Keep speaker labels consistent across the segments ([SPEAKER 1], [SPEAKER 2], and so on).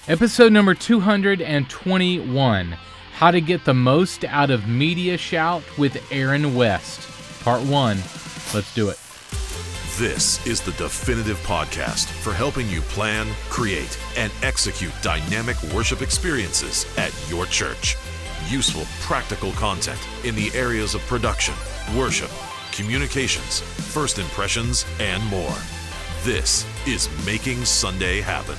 [SPEAKER 1] Episode number 221, How to Get the Most Out of MediaShout with Aaron West. Part 1. Let's do it.
[SPEAKER 2] This is the definitive podcast for helping you plan, create, and execute dynamic worship experiences at your church. Useful, practical content in the areas of production, worship, communications, first impressions, and more. This is Making Sunday Happen.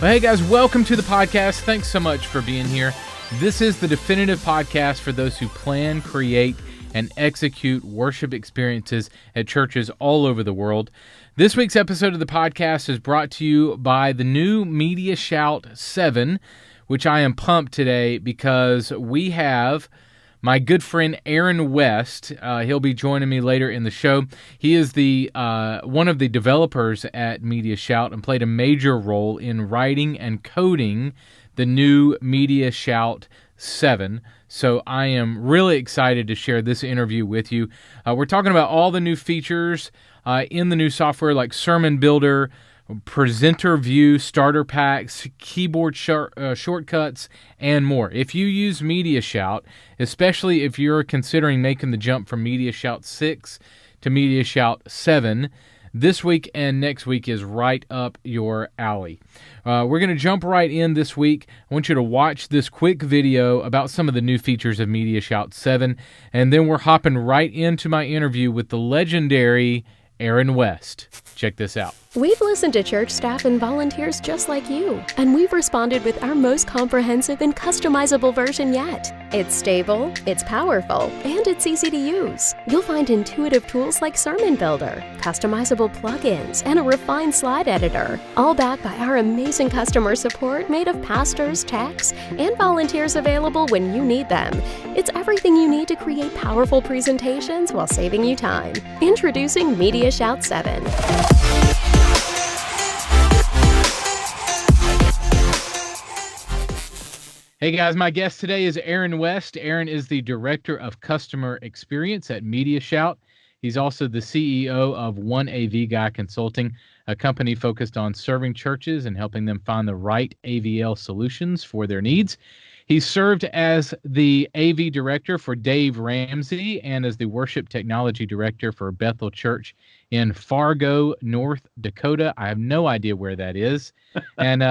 [SPEAKER 1] Well, hey guys, welcome to the podcast. Thanks so much for being here. This is the definitive podcast for those who plan, create, and execute worship experiences at churches all over the world. This week's episode of the podcast is brought to you by the new MediaShout 7, which I am pumped today because we have my good friend Aaron West. He'll be joining me later in the show. He is the one of the developers at MediaShout and played a major role in writing and coding the new MediaShout 7. So I am really excited to share this interview with you. We're talking about all the new features in the new software like Sermon Builder, Presenter View, Starter Packs, Keyboard shortcuts, and more. If you use MediaShout, especially if you're considering making the jump from MediaShout 6 to MediaShout 7, this week and next week is right up your alley. We're going to jump right in this week. I want you to watch this quick video about some of the new features of MediaShout 7, and then we're hopping right into my interview with the legendary Aaron West. Check this out.
[SPEAKER 3] We've listened to church staff and volunteers just like you, and we've responded with our most comprehensive and customizable version yet. It's stable, it's powerful, and it's easy to use. You'll find intuitive tools like Sermon Builder, customizable plugins, and a refined slide editor, all backed by our amazing customer support made of pastors, techs, and volunteers available when you need them. It's everything you need to create powerful presentations while saving you time. Introducing MediaShout 7.
[SPEAKER 1] Hey guys, my guest today is Aaron West. Aaron is the Director of Customer Experience at MediaShout. He's also the CEO of One AV Guy Consulting, a company focused on serving churches and helping them find the right AVL solutions for their needs. He served as the AV Director for Dave Ramsey and as the Worship Technology Director for Bethel Church in Fargo, North Dakota. I have no idea where that is. And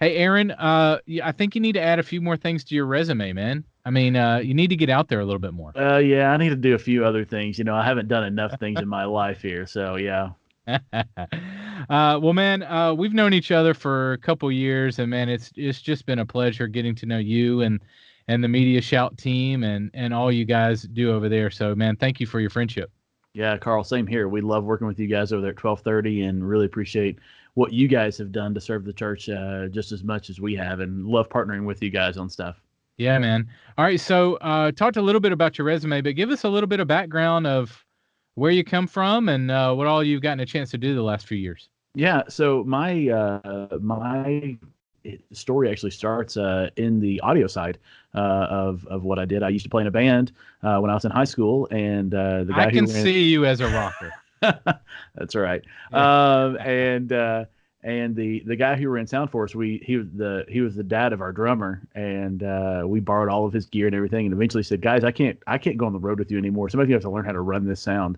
[SPEAKER 1] hey, Aaron, I think you need to add a few more things to your resume, man. I mean, you need to get out there a little bit more.
[SPEAKER 4] Yeah, I need to do a few other things. You know, I haven't done enough things in my life here, so yeah.
[SPEAKER 1] Well, man, we've known each other for a couple years, and man, it's just been a pleasure getting to know you and the MediaShout team and all you guys do over there. So, man, thank you for your friendship.
[SPEAKER 4] Yeah, Carl, same here. We love working with you guys over there at 1230 and really appreciate what you guys have done to serve the church just as much as we have, and love partnering with you guys on stuff.
[SPEAKER 1] Yeah, man. All right, so talked a little bit about your resume, but give us a little bit of background of where you come from and what all you've gotten a chance to do the last few years.
[SPEAKER 4] Yeah, so my story actually starts in the audio side of what I did. I used to play in a band when I was in high school, and the guy
[SPEAKER 1] I can see you as a rocker.
[SPEAKER 4] That's right.
[SPEAKER 1] Yeah.
[SPEAKER 4] And the guy who ran sound for us, he was the dad of our drummer, and we borrowed all of his gear and everything, and eventually said, guys, I can't go on the road with you anymore. Some of you have to learn how to run this sound.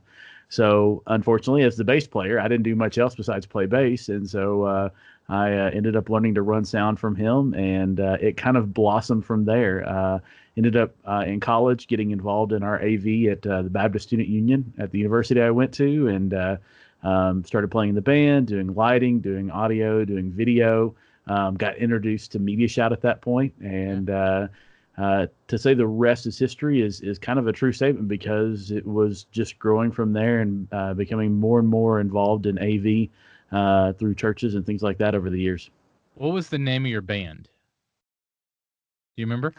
[SPEAKER 4] So unfortunately, as the bass player, I didn't do much else besides play bass, and so I ended up learning to run sound from him, and it kind of blossomed from there. Ended up in college getting involved in our AV at the Baptist Student Union at the university I went to, and started playing in the band, doing lighting, doing audio, doing video. Got introduced to MediaShout at that point, and to say the rest is history is kind of a true statement, because it was just growing from there and becoming more and more involved in AV through churches and things like that over the years.
[SPEAKER 1] What was the name of your band? Do you remember?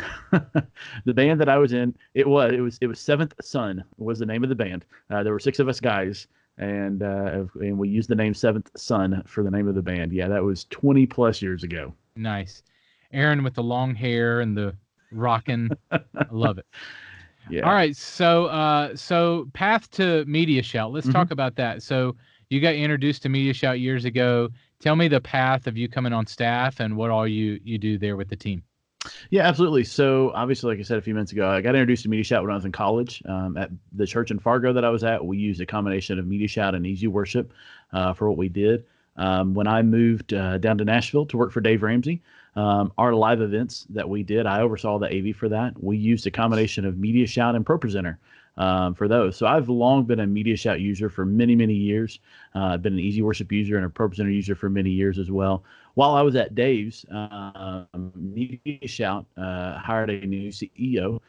[SPEAKER 4] The band that I was in, it was Seventh Son was the name of the band. There were 6 of us guys, and we used the name Seventh Son for the name of the band. Yeah, that was 20 plus years ago.
[SPEAKER 1] Nice. Aaron with the long hair and the rockin'. I love it.
[SPEAKER 4] Yeah.
[SPEAKER 1] All right. So path to MediaShout. Let's talk about that. So you got introduced to MediaShout years ago. tell me the path of you coming on staff and what all you do there with the team.
[SPEAKER 4] Yeah, absolutely. So obviously, like I said a few minutes ago, I got introduced to MediaShout when I was in college. At the church in Fargo that I was at, we used a combination of MediaShout and Easy Worship for what we did. When I moved down to Nashville to work for Dave Ramsey, our live events that we did, I oversaw the AV for that. We used a combination of MediaShout and ProPresenter for those. So I've long been a MediaShout user for many, many years. I've been an Easy Worship user and a ProPresenter user for many years as well. While I was at Dave's, MediaShout hired a new CEO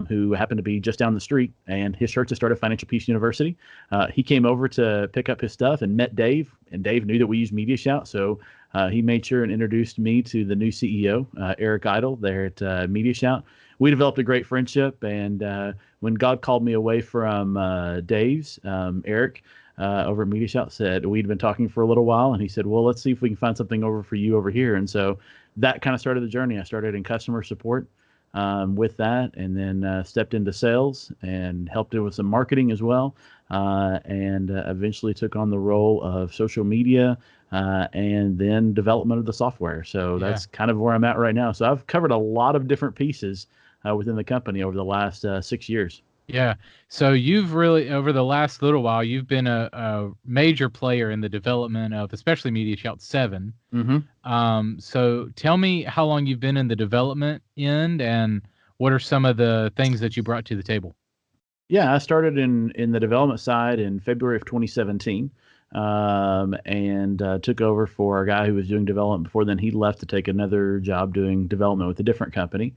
[SPEAKER 4] who happened to be just down the street, and his church has started Financial Peace University. He came over to pick up his stuff and met Dave, and Dave knew that we used MediaShout, so he made sure and introduced me to the new CEO, Eric Idle, there at MediaShout. We developed a great friendship, and when God called me away from Dave's, Eric over at MediaShout said, we'd been talking for a little while, and he said, well, let's see if we can find something over for you over here. And so that kind of started the journey. I started in customer support with that, and then stepped into sales and helped with some marketing as well, and eventually took on the role of social media and then development of the software. So that's kind of where I'm at right now. So I've covered a lot of different pieces within the company over the last 6 years.
[SPEAKER 1] Yeah. So you've really, over the last little while, you've been a major player in the development of especially MediaShout 7.
[SPEAKER 4] Mm-hmm.
[SPEAKER 1] So tell me how long you've been in the development end and what are some of the things that you brought to the table?
[SPEAKER 4] Yeah, I started in the development side in February of 2017, and took over for a guy who was doing development before then. He left to take another job doing development with a different company.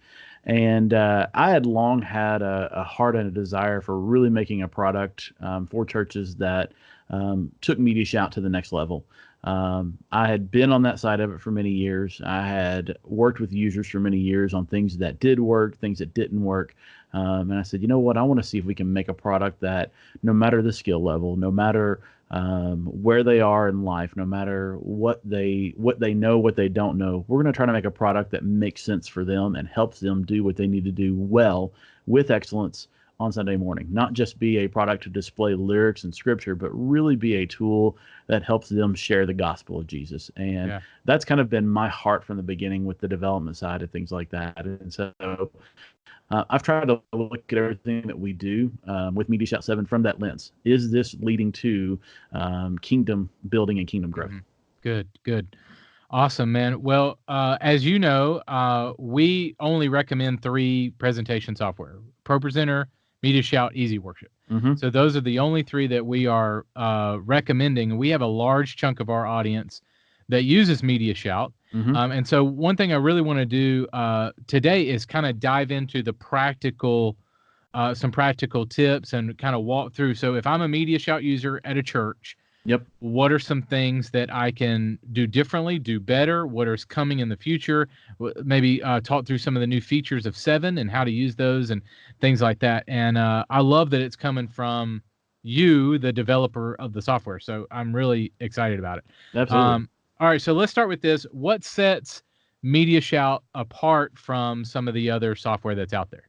[SPEAKER 4] And I had long had a heart and a desire for really making a product for churches that took MediaShout to the next level. I had been on that side of it for many years. I had worked with users for many years on things that did work, things that didn't work. And I said, you know what, I want to see if we can make a product that no matter the skill level, no matter where they are in life, no matter what they know, what they don't know, we're going to try to make a product that makes sense for them and helps them do what they need to do well with excellence on Sunday morning. Not just be a product to display lyrics and scripture, but really be a tool that helps them share the gospel of Jesus. And that's kind of been my heart from the beginning with the development side of things like that. And so I've tried to look at everything that we do with MediaShout 7 from that lens. Is this leading to kingdom building and kingdom growth?
[SPEAKER 1] Mm-hmm. Good. Awesome, man. Well, as you know, we only recommend 3 presentation software: ProPresenter, MediaShout, Easy Worship.
[SPEAKER 4] Mm-hmm.
[SPEAKER 1] So those are the only 3 that we are recommending. And we have a large chunk of our audience that uses MediaShout.
[SPEAKER 4] Mm-hmm.
[SPEAKER 1] And so one thing I really want to do today is kind of dive into the practical, some practical tips and kind of walk through. So if I'm a MediaShout user at a church, what are some things that I can do differently, do better? What is coming in the future? Maybe talk through some of the new features of 7 and how to use those and things like that. And I love that it's coming from you, the developer of the software. So I'm really excited about it.
[SPEAKER 4] Absolutely.
[SPEAKER 1] All right, so let's start with this. What sets MediaShout apart from some of the other software that's out there?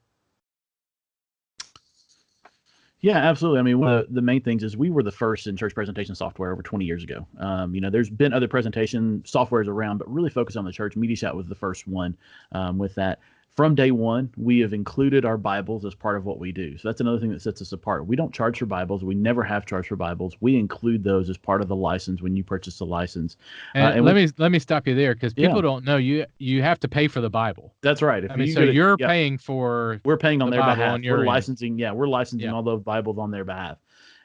[SPEAKER 4] Yeah, absolutely. I mean, one of the main things is we were the first in church presentation software over 20 years ago. There's been other presentation softwares around, but really focused on the church. MediaShout was the first one with that. From day one, we have included our Bibles as part of what we do. So that's another thing that sets us apart. We don't charge for Bibles. We never have charged for Bibles. We include those as part of the license when you purchase the license.
[SPEAKER 1] And let me stop you there because people don't know you have to pay for the Bible.
[SPEAKER 4] That's right.
[SPEAKER 1] You're paying for.
[SPEAKER 4] We're paying on their
[SPEAKER 1] Bible
[SPEAKER 4] behalf.
[SPEAKER 1] On your
[SPEAKER 4] we're licensing. Yeah, we're licensing all those Bibles on their behalf.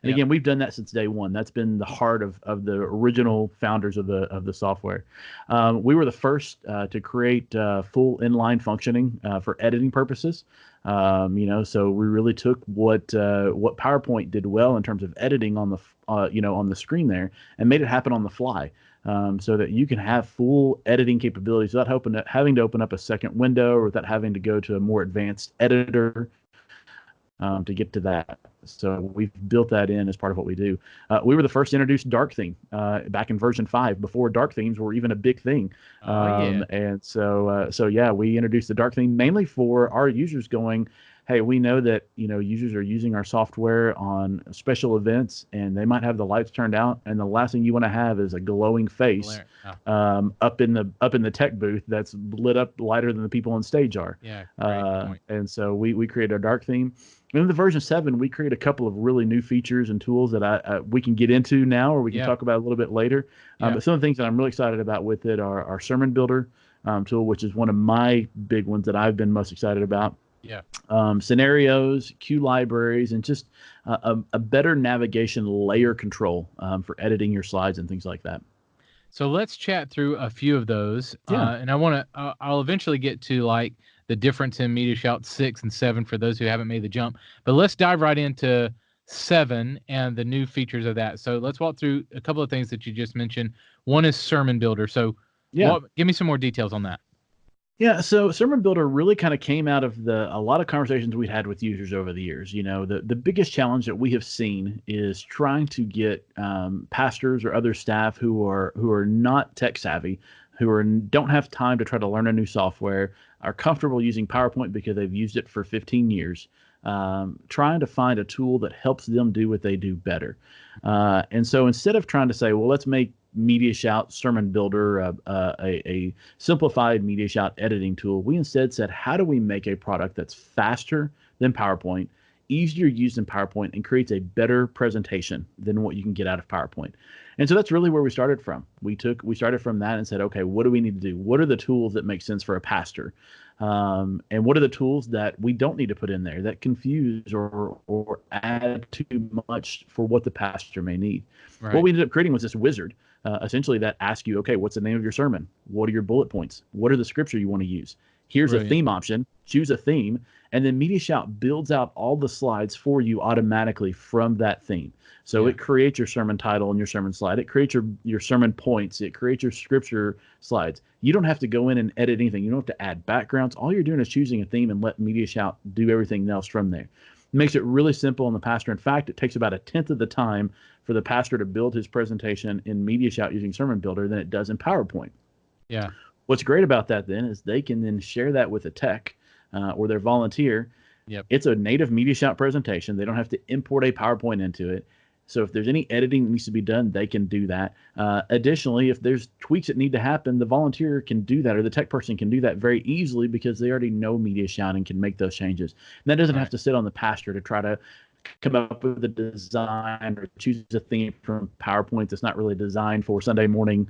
[SPEAKER 4] And again, we've done that since day one. That's been the heart of the original founders of the software. We were the first to create full inline functioning for editing purposes. So we really took what PowerPoint did well in terms of editing on the on the screen there and made it happen on the fly. So that you can have full editing capabilities without having to open up a second window or without having to go to a more advanced editor to get to that. So we've built that in as part of what we do. We were the first to introduce dark theme back in version 5 before dark themes were even a big thing. And so we introduced the dark theme mainly for our users going, hey, we know that, users are using our software on special events and they might have the lights turned out. And the last thing you want to have is a glowing face up in the tech booth that's lit up lighter than the people on stage are.
[SPEAKER 1] Yeah. Great point.
[SPEAKER 4] And so we created a dark theme. And in the version 7, we create a couple of really new features and tools that we can get into now, or we can talk about a little bit later. But some of the things that I'm really excited about with it are our Sermon Builder tool, which is one of my big ones that I've been most excited about.
[SPEAKER 1] Yeah.
[SPEAKER 4] Scenarios, cue libraries, and just a better navigation layer control for editing your slides and things like that.
[SPEAKER 1] So let's chat through a few of those. And I'll eventually get to like the difference in MediaShout 6 and 7 for those who haven't made the jump. But let's dive right into 7 and the new features of that. So let's walk through a couple of things that you just mentioned. One is Sermon Builder. So give me some more details on that.
[SPEAKER 4] Yeah, so Sermon Builder really kind of came out of a lot of conversations we'd had with users over the years. The biggest challenge that we have seen is trying to get pastors or other staff who are not tech savvy, don't have time to try to learn a new software, are comfortable using PowerPoint because they've used it for 15 years, trying to find a tool that helps them do what they do better. And so instead of trying to say, well, let's make MediaShout Sermon Builder a simplified MediaShout editing tool, we instead said, how do we make a product that's faster than PowerPoint, easier used in PowerPoint, and creates a better presentation than what you can get out of PowerPoint? And so that's really where we started from. We started from that and said, okay, what do we need to do? What are the tools that make sense for a pastor? And what are the tools that we don't need to put in there that confuse or add too much for what the pastor may need? Right. What we ended up creating was this wizard, essentially, that asks you, okay, what's the name of your sermon? What are your bullet points? What are the scripture you want to use? Here's a theme option. Choose a theme. And then MediaShout builds out all the slides for you automatically from that theme. So it creates your sermon title and your sermon slide. It creates your sermon points. It creates your scripture slides. You don't have to go in and edit anything. You don't have to add backgrounds. All you're doing is choosing a theme and let MediaShout do everything else from there. It makes it really simple on the pastor. In fact, it takes about 1/10 of the time for the pastor to build his presentation in MediaShout using Sermon Builder than it does in PowerPoint.
[SPEAKER 1] Yeah.
[SPEAKER 4] What's great about that then is they can then share that with a tech or their volunteer.
[SPEAKER 1] Yep.
[SPEAKER 4] It's a native MediaShout presentation. They don't have to import a PowerPoint into it. So if there's any editing that needs to be done, they can do that. Additionally, if there's tweaks that need to happen, the volunteer can do that, or the tech person can do that very easily because they already know MediaShout and can make those changes. And that doesn't have to sit on the pastor to try to come up with a design or choose a theme from PowerPoint that's not really designed for Sunday morning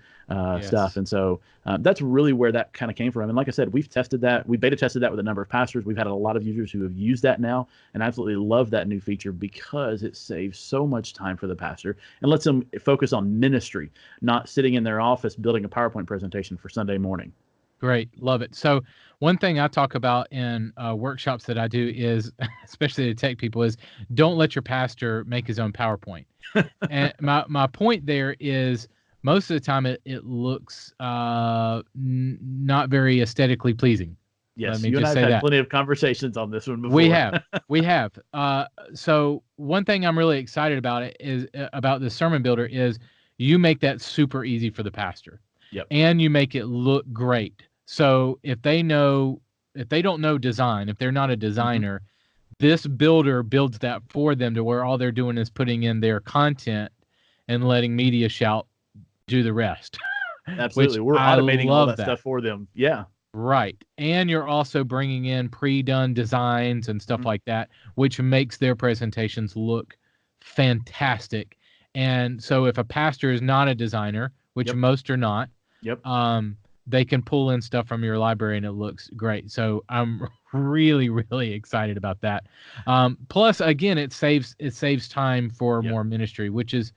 [SPEAKER 4] stuff. And so that's really where that kind of came from. And like I said, we've tested that. We beta tested that with a number of pastors. We've had a lot of users who have used that now and absolutely love that new feature because it saves so much time for the pastor and lets them focus on ministry, not sitting in their office building a PowerPoint presentation for Sunday morning.
[SPEAKER 1] Great. Love it. So one thing I talk about in workshops that I do is, especially to tech people, is don't let your pastor make his own PowerPoint. And my point there is most of the time it looks not very aesthetically pleasing.
[SPEAKER 4] Yes, you and I have had plenty of conversations on this one before.
[SPEAKER 1] We have. So one thing I'm really excited about about the Sermon Builder is you make that super easy for the pastor.
[SPEAKER 4] Yep.
[SPEAKER 1] And you make it look great. So if they don't know design, if they're not a designer, this builder builds that for them to where all they're doing is putting in their content and letting MediaShout do the rest.
[SPEAKER 4] Absolutely. We're automating all that stuff for them. Yeah.
[SPEAKER 1] Right. And you're also bringing in pre-done designs and stuff like that, which makes their presentations look fantastic. And so if a pastor is not a designer, which most are not, they can pull in stuff from your library and it looks great. So I'm really, really excited about that. Plus, again, it saves time for more ministry, which is,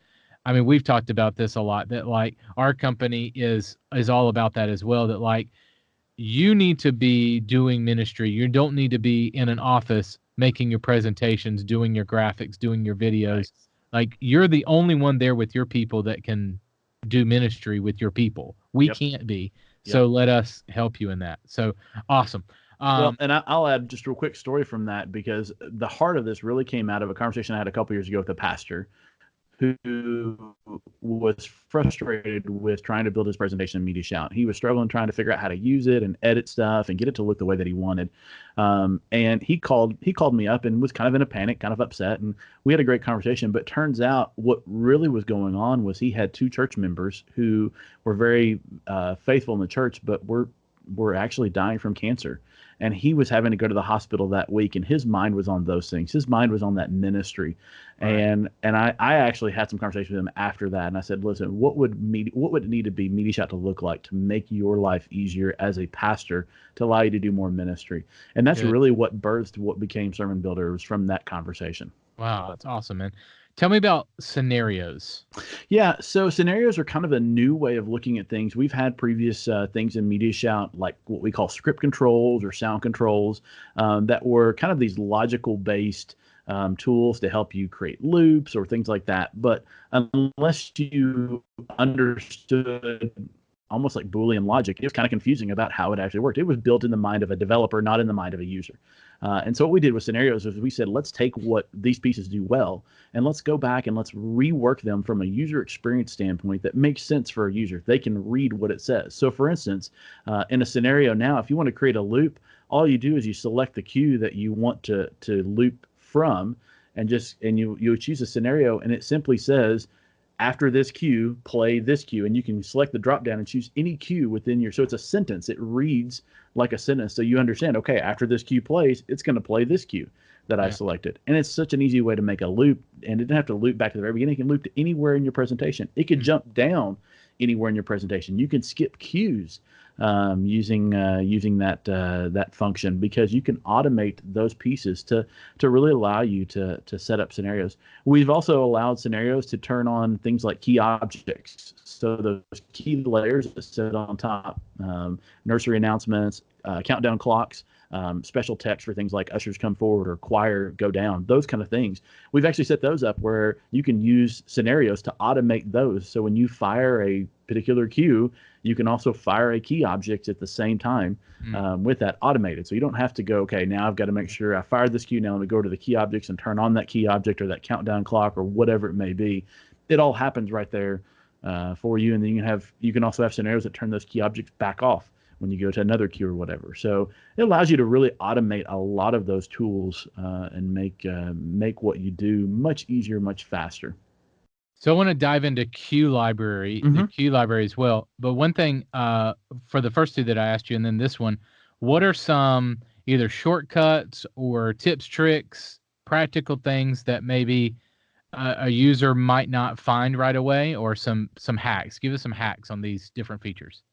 [SPEAKER 1] I mean, we've talked about this a lot, that like our company is all about that as well, that like you need to be doing ministry. You don't need to be in an office making your presentations, doing your graphics, doing your videos. Right. Like you're the only one there with your people that can do ministry with your people. We can't be. So let us help you in that. So awesome.
[SPEAKER 4] Well, and I'll add just a real quick story from that, because the heart of this really came out of a conversation I had a couple years ago with a pastor who was frustrated with trying to build his presentation in MediaShout. He was struggling trying to figure out how to use it and edit stuff and get it to look the way that he wanted. And he called me up and was kind of in a panic, kind of upset. And we had a great conversation. But turns out what really was going on was he had two church members who were very faithful in the church, but were actually dying from cancer. And he was having to go to the hospital that week, and his mind was on those things. His mind was on that ministry. Right. And I actually had some conversation with him after that, and I said, listen, what would it need to be MediaShout to look like to make your life easier as a pastor, to allow you to do more ministry? And that's really what birthed what became Sermon Builder, was from that conversation.
[SPEAKER 1] Wow, that's awesome, man. Tell me about scenarios.
[SPEAKER 4] Yeah, so scenarios are kind of a new way of looking at things. We've had previous things in MediaShout, like what we call script controls or sound controls, that were kind of these logical-based tools to help you create loops or things like that. But unless you understood almost like Boolean logic, it was kind of confusing about how it actually worked. It was built in the mind of a developer, not in the mind of a user. And so what we did with scenarios is we said, let's take what these pieces do well, and let's go back and let's rework them from a user experience standpoint that makes sense for a user. They can read what it says. So for instance, in a scenario now, if you want to create a loop, all you do is you select the cue that you want to loop from, and you choose a scenario, and it simply says, after this cue, play this cue. And you can select the drop down and choose any cue within so it's a sentence. It reads like a sentence. So you understand, okay, after this cue plays, it's going to play this cue that I selected. And it's such an easy way to make a loop. And it didn't have to loop back to the very beginning. It can loop to anywhere in your presentation. It can jump down anywhere in your presentation. You can skip cues using that function, because you can automate those pieces to really allow you to set up scenarios. We've also allowed scenarios to turn on things like key objects. So those key layers that sit on top, nursery announcements, countdown clocks, special text for things like ushers come forward or choir go down, those kind of things. We've actually set those up where you can use scenarios to automate those. So when you fire a particular cue, you can also fire a key object at the same time with that automated. So you don't have to go, okay, now I've got to make sure I fired this cue. Now let me go to the key objects and turn on that key object or that countdown clock or whatever it may be. It all happens right there for you. And then you can also have scenarios that turn those key objects back off when you go to another queue or whatever. So it allows you to really automate a lot of those tools and make what you do much easier, much faster.
[SPEAKER 1] So I want to dive into Q library, the Q library as well. But one thing for the first two that I asked you, and then this one, what are some either shortcuts or tips, tricks, practical things that maybe a user might not find right away, or some hacks? Give us some hacks on these different features.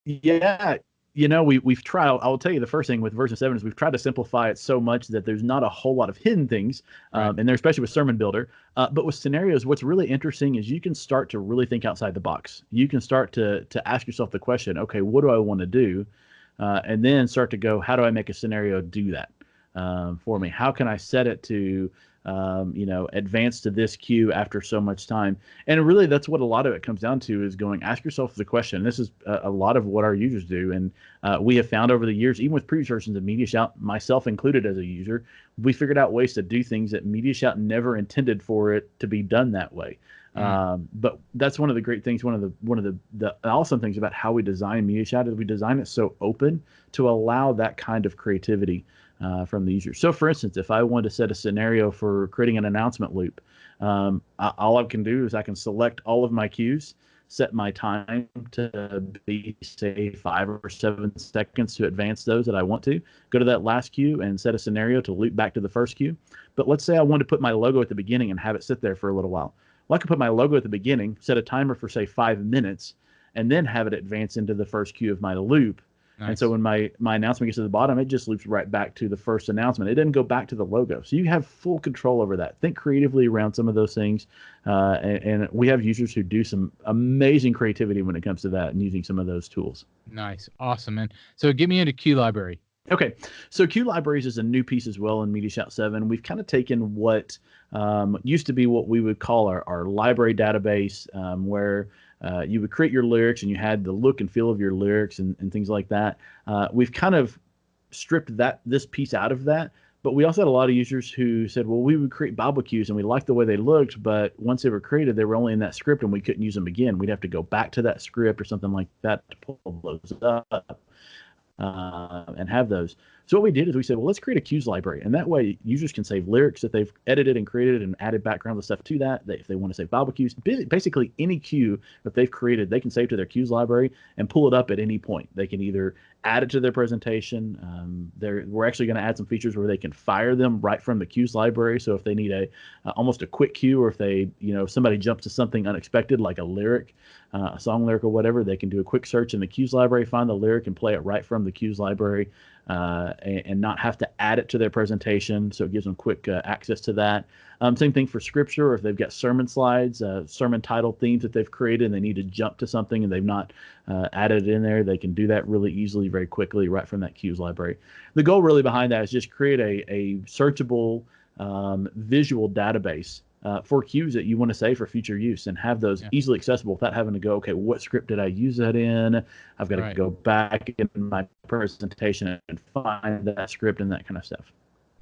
[SPEAKER 4] Yeah, we've tried. I'll tell you the first thing with version 7 is we've tried to simplify it so much that there's not a whole lot of hidden things in there, especially with Sermon Builder. But with scenarios, what's really interesting is you can start to really think outside the box. You can start to ask yourself the question, okay, what do I want to do? And then start to go, how do I make a scenario do that for me? How can I set it to advance to this queue after so much time? And really, that's what a lot of it comes down to, is going, ask yourself the question. This is a lot of what our users do. And we have found over the years, even with previous versions of MediaShout, myself included as a user, we figured out ways to do things that MediaShout never intended for it to be done that way. But that's one of the great things. One of the awesome things about how we design MediaShout is we design it so open to allow that kind of creativity from the user. So for instance, if I want to set a scenario for creating an announcement loop, all I can do is I can select all of my cues, set my time to be, say, 5 or 7 seconds to advance those that I want to, go to that last cue and set a scenario to loop back to the first cue. But let's say I want to put my logo at the beginning and have it sit there for a little while. Well, I can put my logo at the beginning, set a timer for, say, 5 minutes, and then have it advance into the first cue of my loop. Nice. And so when my announcement gets to the bottom, it just loops right back to the first announcement. It doesn't go back to the logo. So you have full control over that. Think creatively around some of those things. And we have users who do some amazing creativity when it comes to that and using some of those tools.
[SPEAKER 1] Nice. Awesome, man. So get me into Q library.
[SPEAKER 4] Okay. So Q libraries is a new piece as well in MediaShout 7. We've kind of taken what used to be what we would call our library database, where you would create your lyrics and you had the look and feel of your lyrics and things like that. We've kind of stripped this piece out of that, But we also had a lot of users who said, well, we would create Bible cues and we liked the way they looked, but once they were created, they were only in that script and we couldn't use them again. We'd have to go back to that script or something like that to pull those up and have those. So what we did is we said, well, let's create a cues library. And that way users can save lyrics that they've edited and created and added background and stuff to that. If they want to save Bible cues, basically any cue that they've created, they can save to their cues library and pull it up at any point. They can either add it to their presentation. We're actually going to add some features where they can fire them right from the cues library. So if they need almost a quick cue, or if somebody jumps to something unexpected like a lyric, a song lyric or whatever, they can do a quick search in the cues library, find the lyric, and play it right from the cues library, and not have to add it to their presentation. So it gives them quick access to that. Same thing for scripture, or if they've got sermon slides, sermon title themes that they've created and they need to jump to something and they've not added it in there, they can do that really easily, very quickly, right from that cues library. The goal really behind that is just create a searchable visual database for cues that you want to save for future use and have those easily accessible without having to go, okay, what script did I use that in? I've got to go back in my presentation and find that script and that kind of stuff.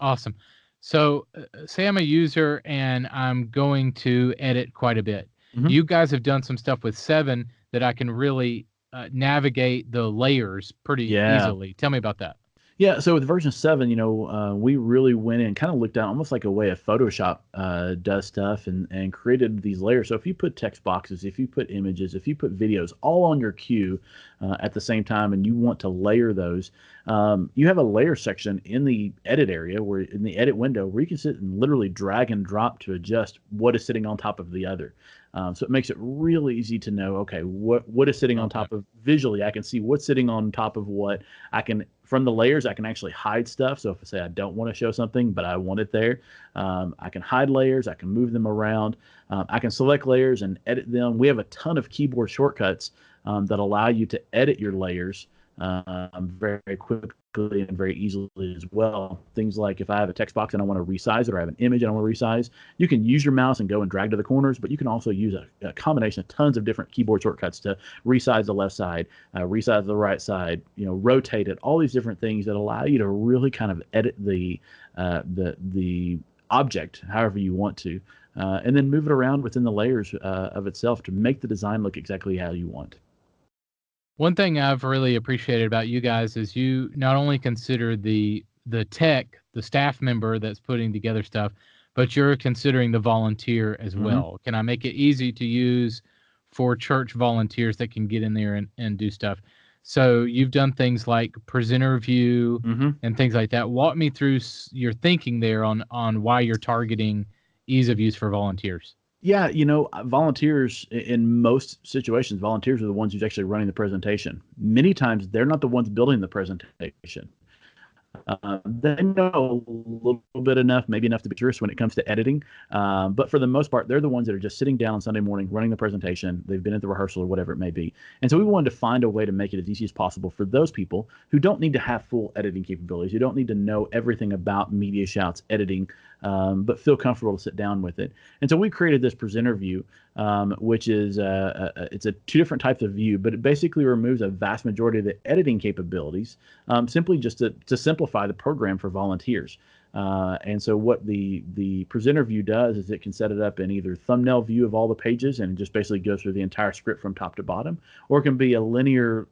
[SPEAKER 1] Awesome. So say I'm a user and I'm going to edit quite a bit. Mm-hmm. You guys have done some stuff with 7 that I can really navigate the layers pretty easily. Tell me about that.
[SPEAKER 4] Yeah, so with version 7, we really went in and kind of looked at almost like a way of Photoshop does stuff and created these layers. So if you put text boxes, if you put images, if you put videos all on your cue at the same time and you want to layer those, you have a layer section in the edit area, in the edit window, where you can sit and literally drag and drop to adjust what is sitting on top of the other. So it makes it really easy to know, okay, what is sitting on top of visually. I can see what's sitting on top of what. From the layers, I can actually hide stuff. So if I say I don't want to show something, but I want it there, I can hide layers. I can move them around. I can select layers and edit them. We have a ton of keyboard shortcuts that allow you to edit your layers very quickly and very easily as well. Things like if I have a text box and I want to resize it, or I have an image and I want to resize, you can use your mouse and go and drag to the corners, but you can also use a combination of tons of different keyboard shortcuts to resize the left side, resize the right side, rotate it, all these different things that allow you to really kind of edit the object however you want to, and then move it around within the layers of itself to make the design look exactly how you want.
[SPEAKER 1] One thing I've really appreciated about you guys is you not only consider the tech, the staff member that's putting together stuff, but you're considering the volunteer as well. Can I make it easy to use for church volunteers that can get in there and do stuff? So you've done things like presenter view and things like that. Walk me through your thinking there on why you're targeting ease of use for volunteers.
[SPEAKER 4] Yeah, volunteers, in most situations, volunteers are the ones who's actually running the presentation. Many times, they're not the ones building the presentation. They know a little bit enough, maybe enough to be curious when it comes to editing. But for the most part, they're the ones that are just sitting down on Sunday morning, running the presentation. They've been at the rehearsal or whatever it may be. And so we wanted to find a way to make it as easy as possible for those people who don't need to have full editing capabilities, who don't need to know everything about MediaShout's editing, but feel comfortable to sit down with it. And so we created this presenter view, which is it's a 2 different types of view, but it basically removes a vast majority of the editing capabilities, simply just to simplify the program for volunteers. And so what the presenter view does is it can set it up in either thumbnail view of all the pages and just basically goes through the entire script from top to bottom, or it can be a linear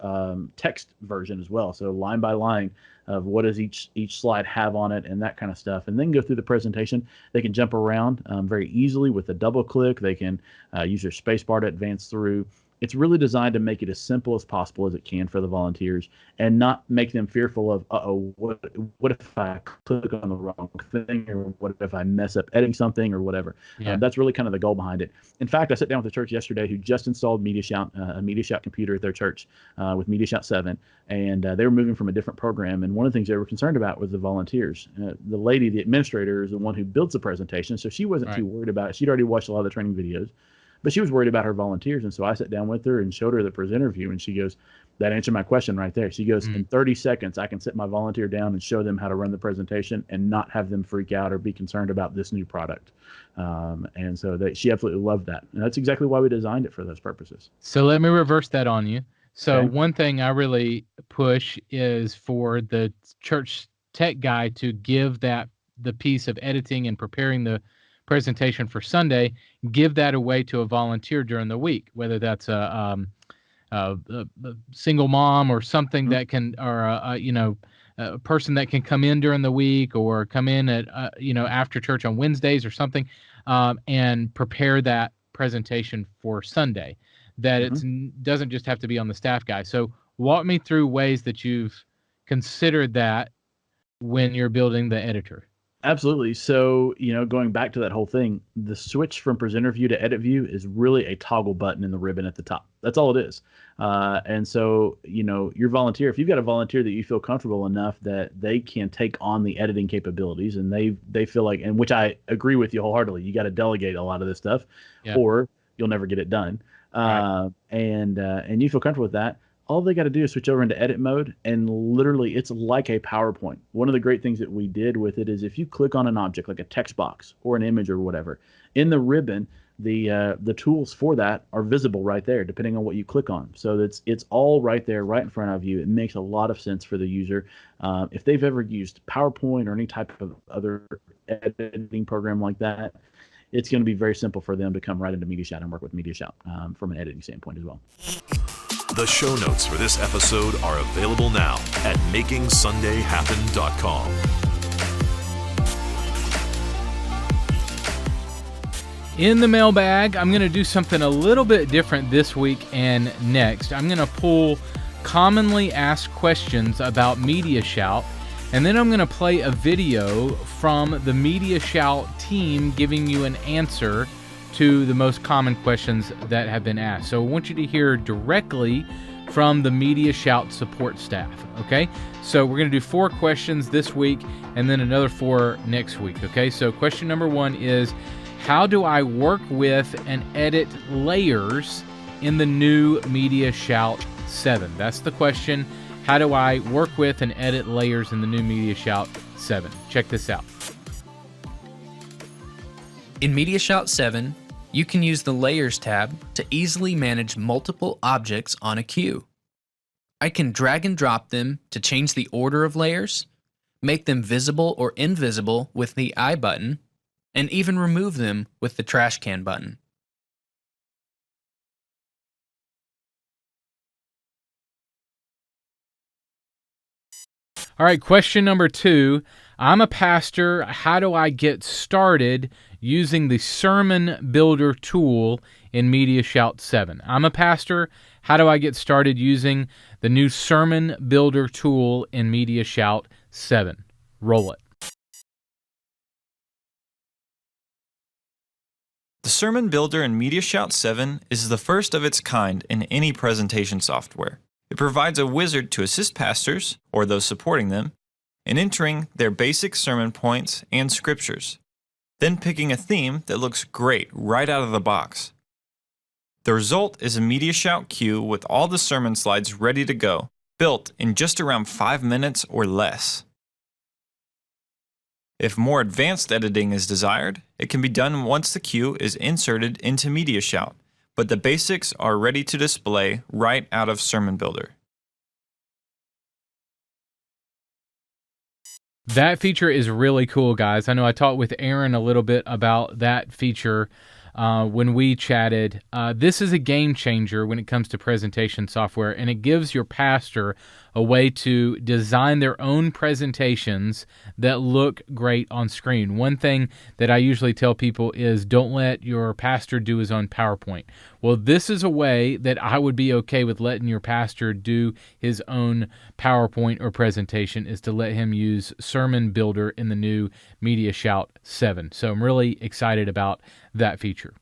[SPEAKER 4] text version as well. So line by line of what does each slide have on it and that kind of stuff, and then go through the presentation. They can jump around very easily with a double click. They can use their space bar to advance through. It's really designed to make it as simple as possible as it can for the volunteers and not make them fearful of, what if I click on the wrong thing, or what if I mess up editing something or whatever. Yeah. That's really kind of the goal behind it. In fact, I sat down with a church yesterday who just installed MediaShout, a MediaShout computer at their church with MediaShout 7, and they were moving from a different program. And one of the things they were concerned about was the volunteers. The lady, the administrator, is the one who builds the presentation, so she wasn't too worried about it. She'd already watched a lot of the training videos. But she was worried about her volunteers, and so I sat down with her and showed her the presenter view, and she goes, that answered my question right there. She goes, in 30 seconds, I can sit my volunteer down and show them how to run the presentation and not have them freak out or be concerned about this new product. And so she absolutely loved that. And that's exactly why we designed it for those purposes.
[SPEAKER 1] So let me reverse that on you. So one thing I really push is for the church tech guy to give that the piece of editing and preparing the presentation for Sunday, give that away to a volunteer during the week, whether that's a single mom or something that can, or a person that can come in during the week or come in at after church on Wednesdays or something, and prepare that presentation for Sunday. That it doesn't just have to be on the staff guy. So walk me through ways that you've considered that when you're building the editor.
[SPEAKER 4] Absolutely. So, going back to that whole thing, the switch from presenter view to edit view is really a toggle button in the ribbon at the top. That's all it is. And so, your volunteer, if you've got a volunteer that you feel comfortable enough that they can take on the editing capabilities, and they feel like, and which I agree with you wholeheartedly, you got to delegate a lot of this stuff, or you'll never get it done. Right. And you feel comfortable with that. All they got to do is switch over into edit mode, and literally it's like a PowerPoint. One of the great things that we did with it is if you click on an object like a text box or an image or whatever, in the ribbon, the tools for that are visible right there, depending on what you click on. So it's all right there, right in front of you. It makes a lot of sense for the user. If they've ever used PowerPoint or any type of other editing program like that, it's going to be very simple for them to come right into MediaShout and work with MediaShout from an editing standpoint as well.
[SPEAKER 2] The show notes for this episode are available now at makingsundayhappen.com.
[SPEAKER 1] In the mailbag, I'm going to do something a little bit different this week and next. I'm going to pull commonly asked questions about MediaShout, and then I'm going to play a video from the MediaShout team giving you an answer to the most common questions that have been asked. So I want you to hear directly from the MediaShout support staff, okay? So we're going to do 4 questions this week and then another 4 next week, okay? So question number 1 is, how do I work with and edit layers in the new MediaShout 7? That's the question. How do I work with and edit layers in the new MediaShout 7? Check this out.
[SPEAKER 5] In MediaShout 7, you can use the Layers tab to easily manage multiple objects on a queue. I can drag and drop them to change the order of layers, make them visible or invisible with the I button, and even remove them with the trash can button.
[SPEAKER 1] All right, question number 2. I'm a pastor. How do I get started using the Sermon Builder tool in MediaShout 7? I'm a pastor. How do I get started using the new Sermon Builder tool in MediaShout 7? Roll it.
[SPEAKER 6] The Sermon Builder in MediaShout 7 is the first of its kind in any presentation software. It provides a wizard to assist pastors, or those supporting them, in entering their basic sermon points and scriptures, then picking a theme that looks great right out of the box. The result is a MediaShout queue with all the sermon slides ready to go, built in just around 5 minutes or less. If more advanced editing is desired, it can be done once the queue is inserted into MediaShout, but the basics are ready to display right out of Sermon Builder.
[SPEAKER 1] That feature is really cool, guys. I know I talked with Aaron a little bit about that feature when we chatted. This is a game changer when it comes to presentation software, and it gives your pastor a way to design their own presentations that look great on screen. One thing that I usually tell people is don't let your pastor do his own PowerPoint. Well, this is a way that I would be okay with letting your pastor do his own PowerPoint or presentation, is to let him use Sermon Builder in the new MediaShout 7. So I'm really excited about that feature.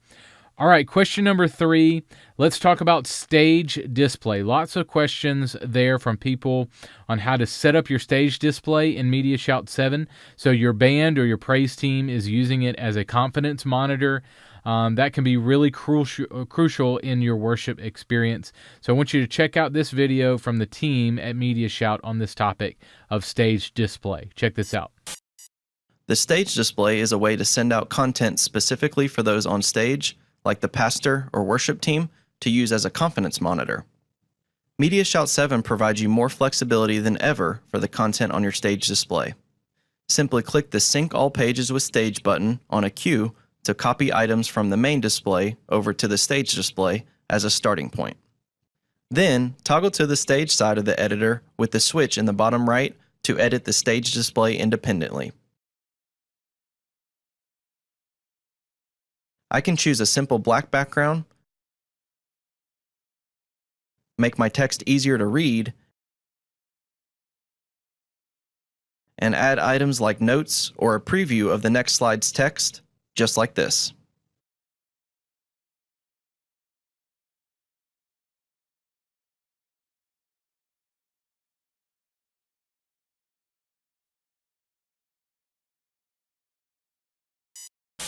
[SPEAKER 1] All right, question number 3. Let's talk about stage display. Lots of questions there from people on how to set up your stage display in MediaShout 7. So your band or your praise team is using it as a confidence monitor. That can be really crucial in your worship experience. So I want you to check out this video from the team at MediaShout on this topic of stage display. Check this out.
[SPEAKER 7] The stage display is a way to send out content specifically for those on stage, like the pastor or worship team, to use as a confidence monitor. MediaShout 7 provides you more flexibility than ever for the content on your stage display. Simply click the Sync All Pages with Stage button on a queue to copy items from the main display over to the stage display as a starting point. Then, toggle to the stage side of the editor with the switch in the bottom right to edit the stage display independently. I can choose a simple black background, make my text easier to read, and add items like notes or a preview of the next slide's text, just like this.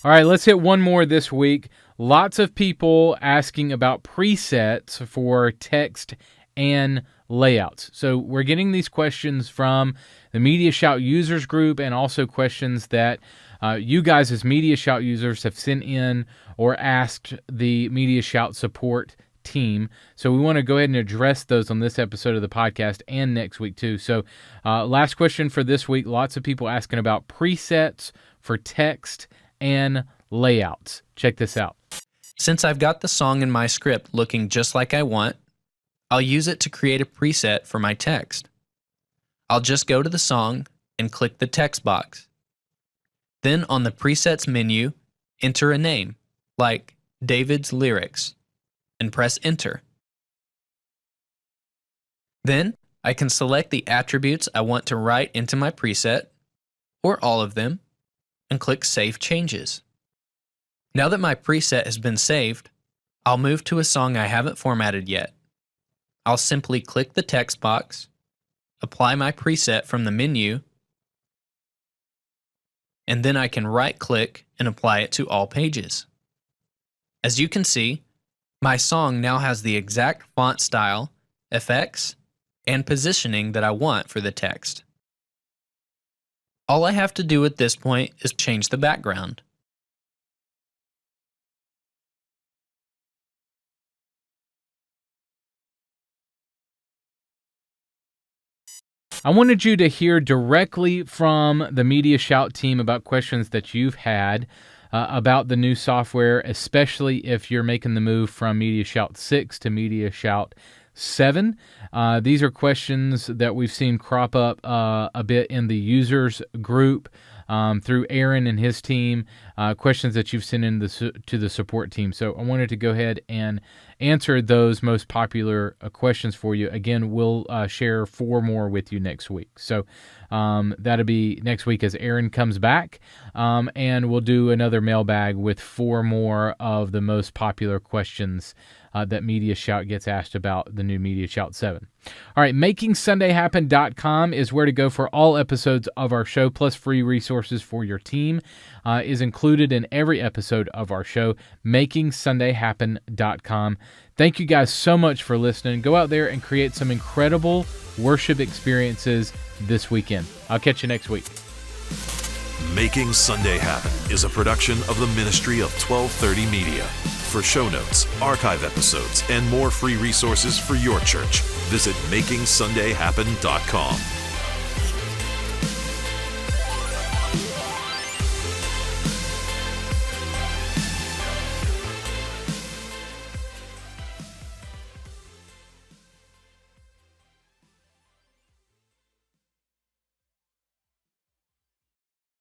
[SPEAKER 1] All right, let's hit one more this week. Lots of people asking about presets for text and layouts. So we're getting these questions from the MediaShout users group and also questions that you guys as MediaShout users have sent in or asked the MediaShout support team. So we want to go ahead and address those on this episode of the podcast and next week too. So last question for this week, lots of people asking about presets for text and layouts. Check this out.
[SPEAKER 5] Since I've got the song in my script looking just like I want, I'll use it to create a preset for my text. I'll just go to the song and click the text box. Then on the presets menu, enter a name, like David's Lyrics, and press enter. Then I can select the attributes I want to write into my preset, or all of them, and click Save Changes. Now that my preset has been saved, I'll move to a song I haven't formatted yet. I'll simply click the text box, apply my preset from the menu, and then I can right-click and apply it to all pages. As you can see, my song now has the exact font style, effects, and positioning that I want for the text. All I have to do at this point is change the background.
[SPEAKER 1] I wanted you to hear directly from the MediaShout team about questions that you've had about the new software, especially if you're making the move from MediaShout 6 to MediaShout 7. These are questions that we've seen crop up a bit in the users group through Aaron and his team, questions that you've sent in to the support team. So I wanted to go ahead and answer those most popular questions for you. Again, we'll share 4 more with you next week. So that'll be next week as Aaron comes back, and we'll do another mailbag with 4 more of the most popular questions that MediaShout gets asked about the new MediaShout 7. All right, MakingSundayHappen.com is where to go for all episodes of our show, plus free resources for your team is included in every episode of our show, MakingSundayHappen.com. Thank you guys so much for listening. Go out there and create some incredible worship experiences this weekend. I'll catch you next week.
[SPEAKER 2] Making Sunday Happen is a production of the ministry of 1230 Media. For show notes, archive episodes, and more free resources for your church, visit MakingSundayHappen.com.